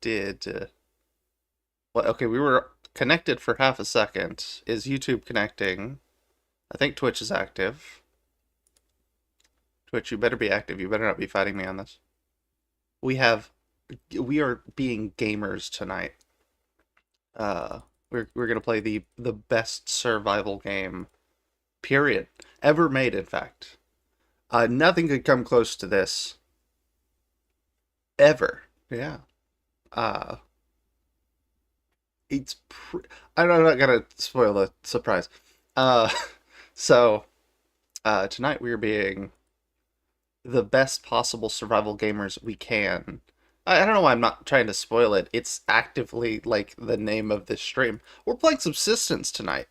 did. Well, okay, we were connected for half a second. Is YouTube connecting? I think Twitch is active. Twitch, you better be active. You better not be fighting me on this. We have, we are being gamers tonight. We're gonna play the best survival game, period, ever made. In fact, nothing could come close to this ever. Yeah. Uh, it's. I'm not gonna spoil the surprise. Uh, so tonight we are being the best possible survival gamers we can. I don't know why I'm not trying to spoil it. It's actively like the name of this stream. We're playing Subsistence tonight.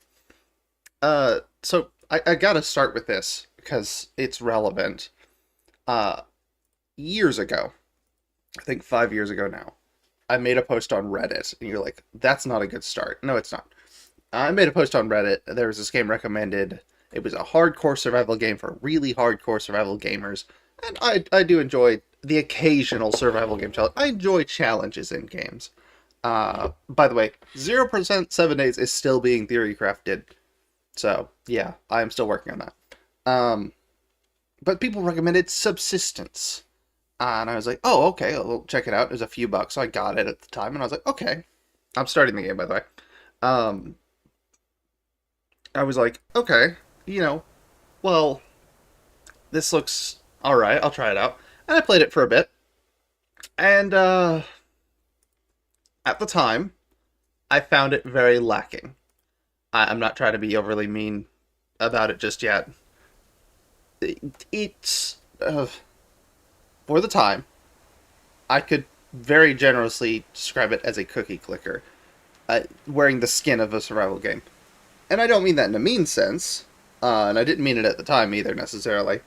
So I gotta start with this because it's relevant. Uh, Years ago, I think 5 years ago now, I made a post on Reddit, and you're like, that's not a good start. No, it's not. I made a post on Reddit. There was this game recommended. It was a hardcore survival game for really hardcore survival gamers. And I do enjoy the occasional survival game challenge. I enjoy challenges in games. By the way, 0% 7 days is still being theory crafted. So, yeah, I am still working on that. But people recommended Subsistence. And I was like, oh, okay, I'll check it out. It was a few bucks, so I got it at the time. And I was like, okay. I'm starting the game, by the way. Um, I was like, okay, you know, well, this looks alright, I'll try it out. And I played it for a bit. And, at the time, I found it very lacking. I'm not trying to be overly mean about it just yet. It's, for the time, I could very generously describe it as a cookie clicker, wearing the skin of a survival game. And I don't mean that in a mean sense, and I didn't mean it at the time either, necessarily,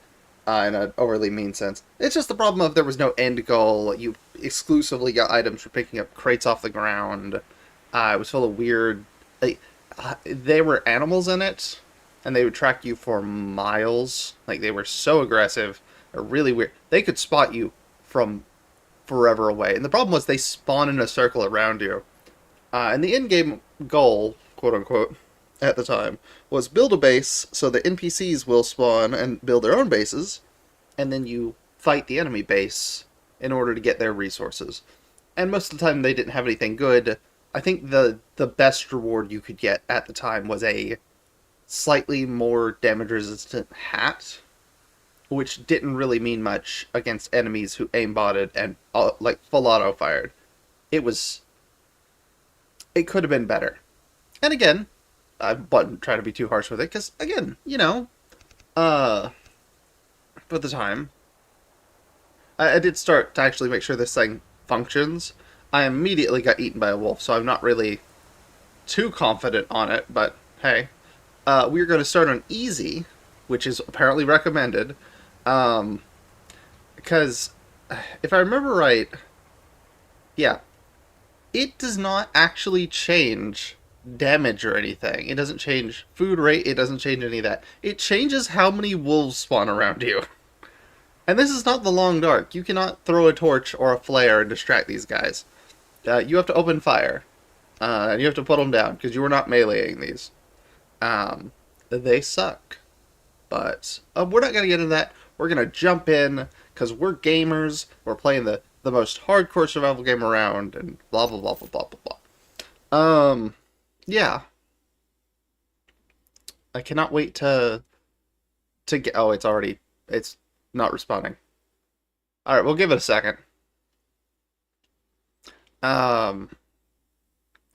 in an overly mean sense. It's just the problem of there was no end goal. You exclusively got items for picking up crates off the ground. It was full of weird... Like, there were animals in it, and they would track you for miles. Like, they were so aggressive, or really weird. They could spot you from forever away. And the problem was they spawn in a circle around you. And the in-game goal, quote-unquote, at the time, was build a base so the NPCs will spawn and build their own bases, and then you fight the enemy base in order to get their resources. And most of the time they didn't have anything good. I think the best reward you could get at the time was a slightly more damage-resistant hat, which didn't really mean much against enemies who aimbotted and, like, full auto-fired. It was... It could have been better. And again, I wasn't trying to be too harsh with it, because, again, you know, for the time, I did start to actually make sure this thing functions. I immediately got eaten by a wolf, so I'm not really too confident on it, but hey. We're going to start on easy, which is apparently recommended, because if I remember right, yeah, it does not actually change damage or anything. It doesn't change food rate, it doesn't change any of that. It changes how many wolves spawn around you. And this is not the long dark. You cannot throw a torch or a flare and distract these guys. You have to open fire. And you have to put them down, because you are not meleeing these. They suck. But we're not going to get into that. We're going to jump in, because we're gamers. We're playing the most hardcore survival game around, and blah, blah, blah, blah, blah, blah, blah. Yeah. I cannot wait to get... Oh, it's not responding. Alright, we'll give it a second.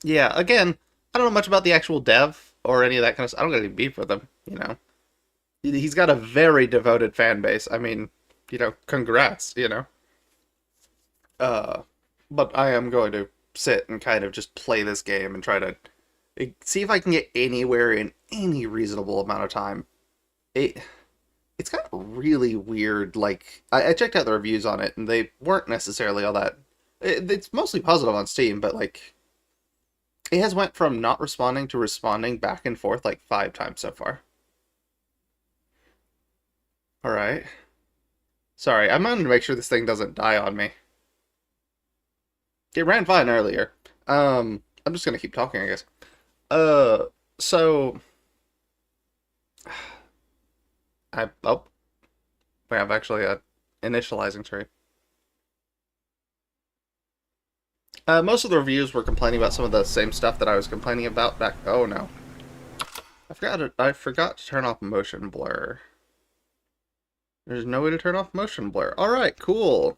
Yeah, again, I don't know much about the actual dev or any of that kind of stuff. I don't got any beef with him, you know. He's got a very devoted fan base. I mean, you know, congrats, you know. But I am going to sit and kind of just play this game and try to see if I can get anywhere in any reasonable amount of time. It's got really weird, like, I checked out the reviews on it, and they weren't necessarily all that... It's mostly positive on Steam, but, like, it has went from not responding to responding back and forth, like, 5 times so far. Alright. Sorry, I'm going to make sure this thing doesn't die on me. It ran fine earlier. I'm just gonna keep talking, I guess. Uh, so oh, we have actually a initializing tree. Most of the reviews were complaining about some of the same stuff that I was complaining about back. Oh no, I forgot to turn off motion blur. There's no way to turn off motion blur. All right, cool.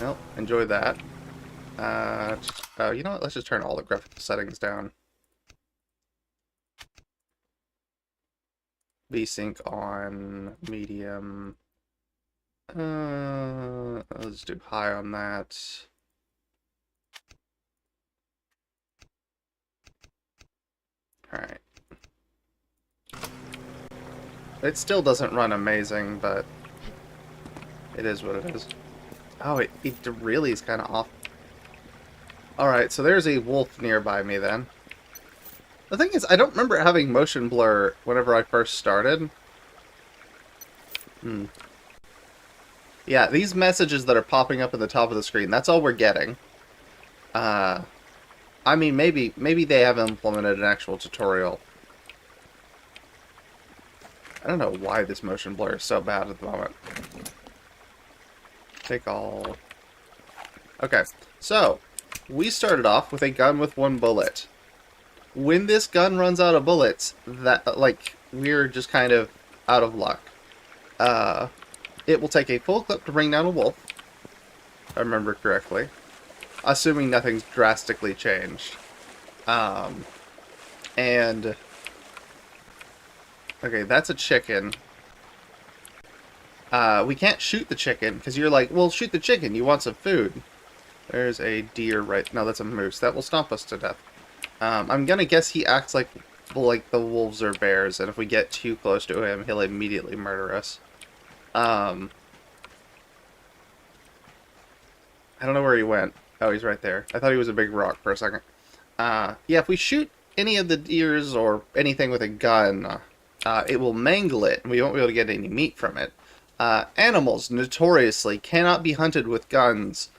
Well, enjoy that. You know what? Let's just turn all the graphical settings down. VSync on medium. Let's do high on that. Alright. It still doesn't run amazing, but it is what it is. Oh, it really is kind of off. Alright, so there's a wolf nearby me then. The thing is, I don't remember having motion blur whenever I first started. Yeah, these messages that are popping up at the top of the screen, that's all we're getting. I mean, maybe they have implemented an actual tutorial. I don't know why this motion blur is so bad at the moment. Take all. Okay, so we started off with a gun with 1 bullet. When this gun runs out of bullets, that we're just kind of out of luck. It will take a full clip to bring down a wolf, if I remember correctly, assuming nothing's drastically changed. And okay, that's a chicken. We can't shoot the chicken because you're like, well, shoot the chicken. You want some food. There's a deer right. No, that's a moose. That will stomp us to death. I'm gonna guess he acts like the wolves or bears, and if we get too close to him, he'll immediately murder us. I don't know where he went. Oh, he's right there. I thought he was a big rock for a second. Yeah, if we shoot any of the deers or anything with a gun, it will mangle it, and we won't be able to get any meat from it. Animals, notoriously, cannot be hunted with guns.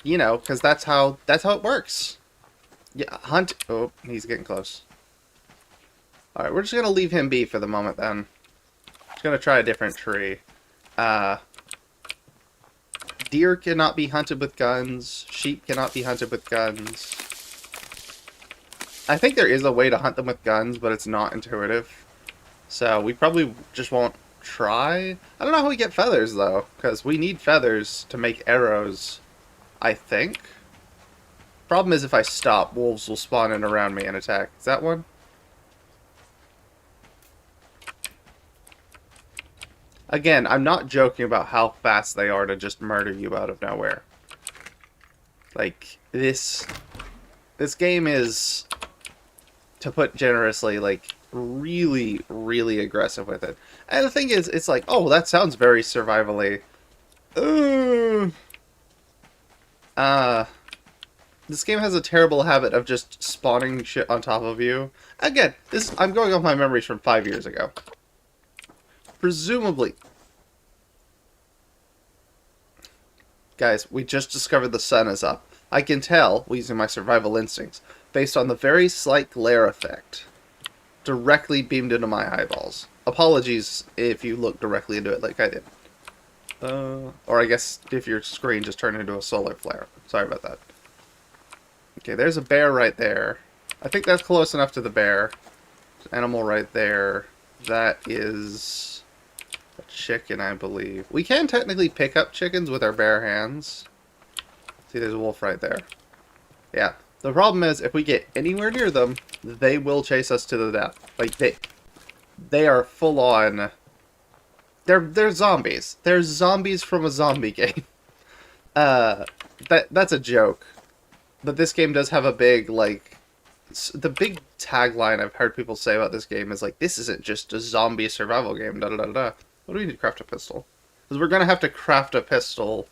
You know, because that's how it works. Yeah, hunt. Oh, he's getting close. All right, we're just gonna leave him be for the moment. Then, just gonna try a different tree. Deer cannot be hunted with guns. Sheep cannot be hunted with guns. I think there is a way to hunt them with guns, but it's not intuitive. So we probably just won't try. I don't know how we get feathers though, because we need feathers to make arrows. I think. Problem is if I stop, wolves will spawn in around me and attack. Is that one? Again, I'm not joking about how fast they are to just murder you out of nowhere. Like, this game is, to put generously, like, really, really aggressive with it. And the thing is, it's like, oh, that sounds very survivally. This game has a terrible habit of just spawning shit on top of you. Again, I'm going off my memories from 5 years ago. Presumably. Guys, we just discovered the sun is up. I can tell, using my survival instincts, based on the very slight glare effect directly beamed into my eyeballs. Apologies if you look directly into it like I did. Or I guess if your screen just turned into a solar flare. Sorry about that. Okay, there's a bear right there. I think that's close enough to the bear. There's an animal right there. That is a chicken, I believe. We can technically pick up chickens with our bare hands. See, there's a wolf right there. Yeah. The problem is, if we get anywhere near them, they will chase us to the death. Like, they are full on... They're zombies. They're zombies from a zombie game. That's a joke. But this game does have a big, like... The big tagline I've heard people say about this game is, like, this isn't just a zombie survival game, da-da-da-da. What do we need to craft a pistol? Because we're going to have to craft a pistol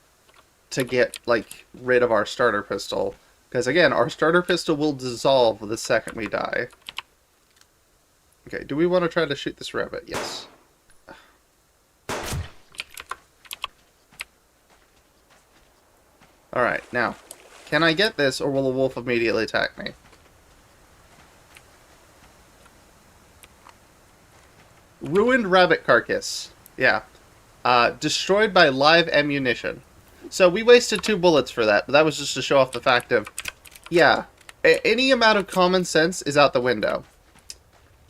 to get, like, rid of our starter pistol. Because, again, our starter pistol will dissolve the second we die. Okay, do we want to try to shoot this rabbit? Yes. Alright, now, can I get this, or will the wolf immediately attack me? Ruined rabbit carcass. Yeah. Destroyed by live ammunition. So we wasted 2 bullets for that, but that was just to show off the fact of, yeah, any amount of common sense is out the window.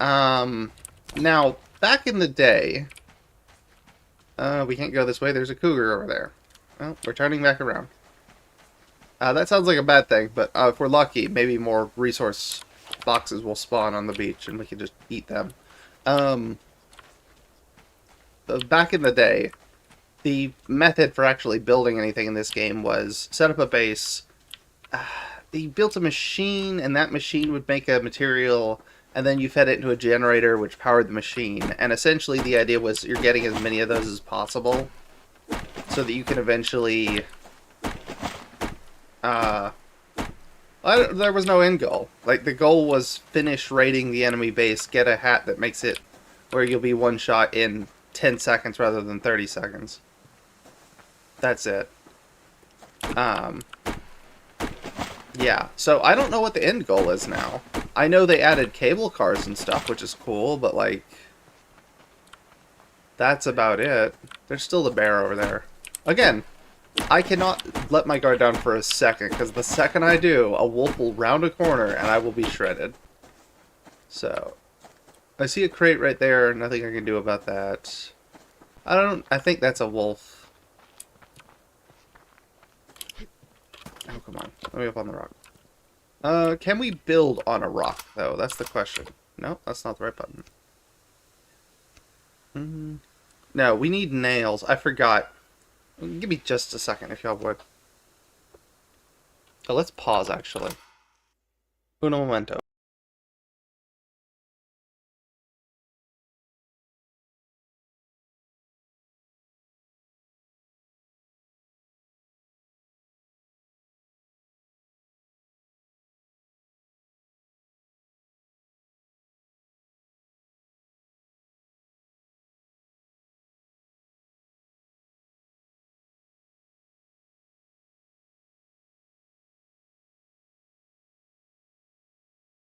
Now, back in the day, we can't go this way, there's a cougar over there. Well, we're turning back around. That sounds like a bad thing, but if we're lucky, maybe more resource boxes will spawn on the beach and we can just eat them. Back in the day, the method for actually building anything in this game was set up a base. You built a machine, and that machine would make a material, and then you fed it into a generator which powered the machine. And essentially the idea was you're getting as many of those as possible so that you can eventually... there was no end goal. Like, the goal was finish raiding the enemy base, get a hat that makes it where you'll be one shot in 10 seconds rather than 30 seconds. That's it. Yeah, so I don't know what the end goal is now. I know they added cable cars and stuff, which is cool, but, like, that's about it. There's still the bear over there. Again, I cannot let my guard down for a second, because the second I do, a wolf will round a corner and I will be shredded. So, I see a crate right there, nothing I can do about that. I think that's a wolf. Oh, come on. Let me up on the rock. Can we build on a rock, though? That's the question. No, that's not the right button. No, we need nails. I forgot. Give me just a second, if y'all would. Oh, let's pause, actually. Uno momento.